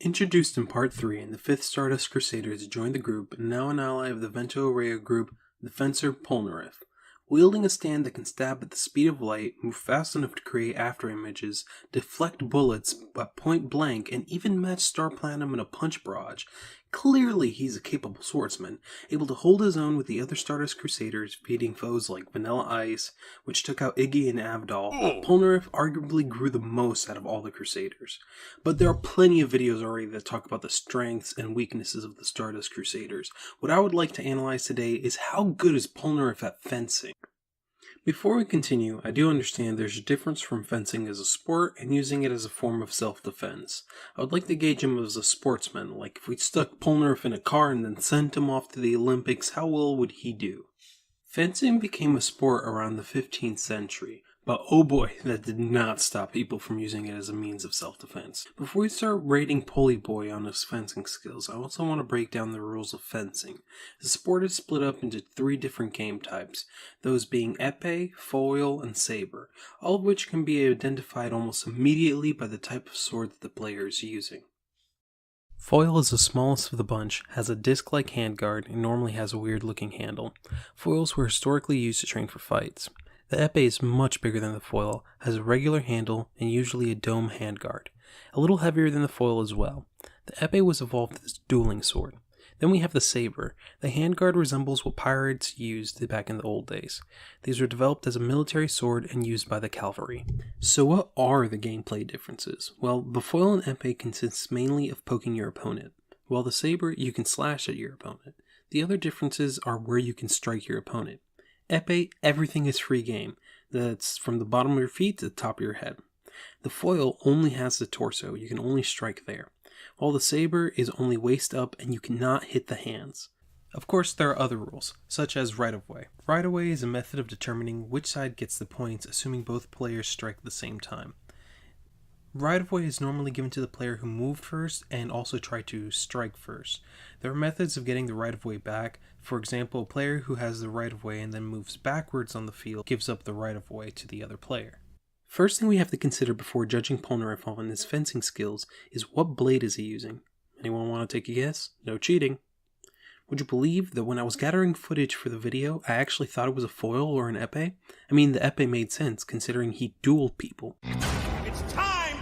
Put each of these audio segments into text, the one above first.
Introduced in Part 3, and the 5th Stardust Crusaders joined the group, and now an ally of the Vento Araya group, the fencer Polnareff. Wielding a stand that can stab at the speed of light, move fast enough to create afterimages, deflect bullets at point blank, and even match Star Platinum in a punch barrage, clearly he's a capable swordsman, able to hold his own with the other Stardust Crusaders, beating foes like Vanilla Ice, which took out Iggy and Avdol. Polnareff arguably grew the most out of all the Crusaders. But there are plenty of videos already that talk about the strengths and weaknesses of the Stardust Crusaders. What I would like to analyze today is how good is Polnareff at fencing. Before we continue, I do understand there's a difference from fencing as a sport and using it as a form of self-defense. I would like to gauge him as a sportsman, like if we stuck Polnareff in a car and then sent him off to the Olympics, how well would he do? Fencing became a sport around the 15th century, but oh boy, that did not stop people from using it as a means of self-defense. Before we start rating Polyboy on his fencing skills, I also want to break down the rules of fencing. The sport is split up into 3 different game types, those being épée, foil, and sabre, all of which can be identified almost immediately by the type of sword that the player is using. Foil is the smallest of the bunch, has a disc-like handguard, and normally has a weird-looking handle. Foils were historically used to train for fights. The épée is much bigger than the foil, has a regular handle, and usually a dome handguard. A little heavier than the foil as well. The épée was evolved as a dueling sword. Then we have the sabre. The handguard resembles what pirates used back in the old days. These were developed as a military sword and used by the cavalry. So what are the gameplay differences? Well, the foil and épée consists mainly of poking your opponent, while the sabre you can slash at your opponent. The other differences are where you can strike your opponent. Épée, everything is free game. That's from the bottom of your feet to the top of your head. The foil only has the torso, you can only strike there. While the sabre is only waist up and you cannot hit the hands. Of course, there are other rules, such as right-of-way. Right-of-way is a method of determining which side gets the points, assuming both players strike at the same time. Right-of-way is normally given to the player who moved first and also tried to strike first. There are methods of getting the right-of-way back. For example, a player who has the right-of-way and then moves backwards on the field gives up the right-of-way to the other player. First thing we have to consider before judging Polnareff on his fencing skills is what blade is he using. Anyone want to take a guess? No cheating. Would you believe that when I was gathering footage for the video, I actually thought it was a foil or an épée? I mean, the épée made sense considering he dueled people. It's time!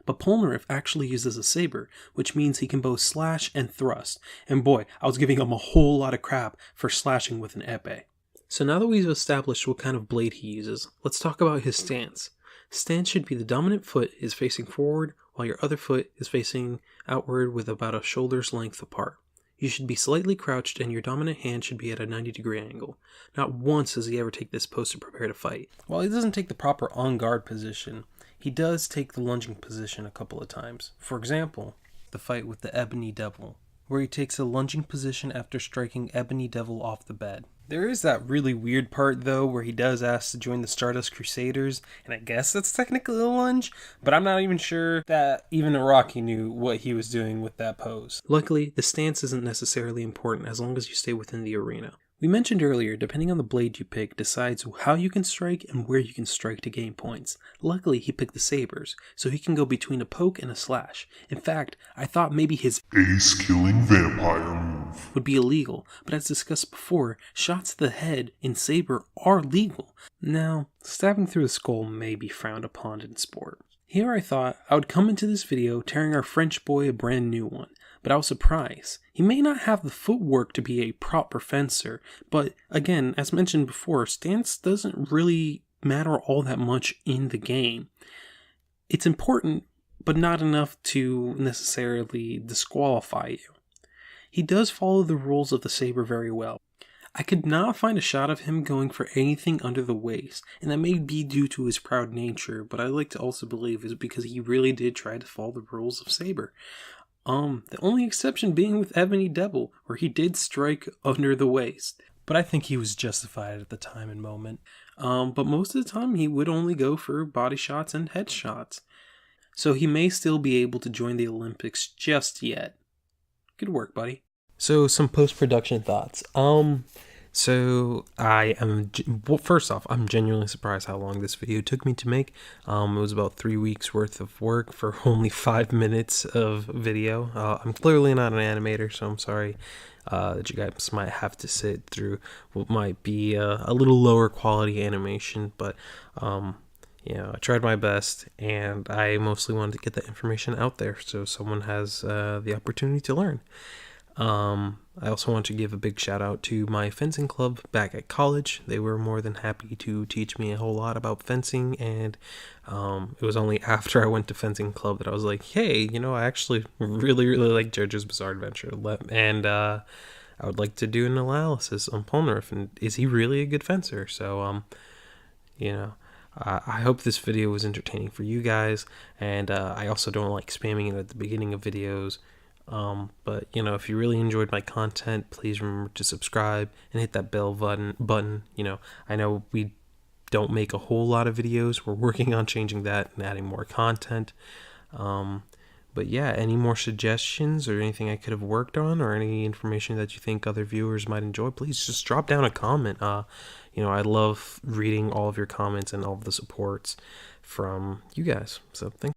But Polnareff actually uses a sabre, which means he can both slash and thrust. And boy, I was giving him a whole lot of crap for slashing with an épée. So now that we've established what kind of blade he uses, let's talk about his stance. Stance should be the dominant foot is facing forward, while your other foot is facing outward with about a shoulder's length apart. You should be slightly crouched and your dominant hand should be at a 90-degree angle. Not once does he ever take this pose to prepare to fight. While he doesn't take the proper on-guard position, he does take the lunging position a couple of times. For example, the fight with the Ebony Devil, where he takes a lunging position after striking Ebony Devil off the bed. There is that really weird part though where he does ask to join the Stardust Crusaders, and I guess that's technically a lunge, but I'm not even sure that even Araki knew what he was doing with that pose. Luckily, the stance isn't necessarily important as long as you stay within the arena. We mentioned earlier, depending on the blade you pick decides how you can strike and where you can strike to gain points. Luckily, he picked the sabers, so he can go between a poke and a slash. In fact, I thought maybe his ace-killing vampire move would be illegal, but as discussed before, shots to the head in saber are legal. Now, stabbing through the skull may be frowned upon in sport. Here I thought I would come into this video tearing our French boy a brand new one. But I was surprised. He may not have the footwork to be a proper fencer, but again, as mentioned before, stance doesn't really matter all that much in the game. It's important, but not enough to necessarily disqualify you. He does follow the rules of the saber very well. I could not find a shot of him going for anything under the waist, and that may be due to his proud nature, but I like to also believe is because he really did try to follow the rules of saber. The only exception being with Ebony Devil, where he did strike under the waist. But I think he was justified at the time and moment. But most of the time he would only go for body shots and head shots. So he may still be able to join the Olympics just yet. Good work, buddy. So some post-production thoughts. So well, first off, I'm genuinely surprised how long this video took me to make. It was about 3 weeks worth of work for only 5 minutes of video. I'm clearly not an animator, so I'm sorry that you guys might have to sit through what might be a little lower quality animation, but I tried my best, and I mostly wanted to get that information out there so someone has the opportunity to learn. I also want to give a big shout out to my fencing club back at college. They were more than happy to teach me a whole lot about fencing, and it was only after I went to fencing club that I was like, hey, I actually really, really like Jojo's Bizarre Adventure, and I would like to do an analysis on Polnareff, and is he really a good fencer? So, I hope this video was entertaining for you guys, and I also don't like spamming it at the beginning of videos. But if you really enjoyed my content, please remember to subscribe and hit that bell button. I know we don't make a whole lot of videos. We're working on changing that and adding more content. But yeah, any more suggestions or anything I could have worked on, or any information that you think other viewers might enjoy, please just drop down a comment. I love reading all of your comments and all of the supports from you guys. So thanks.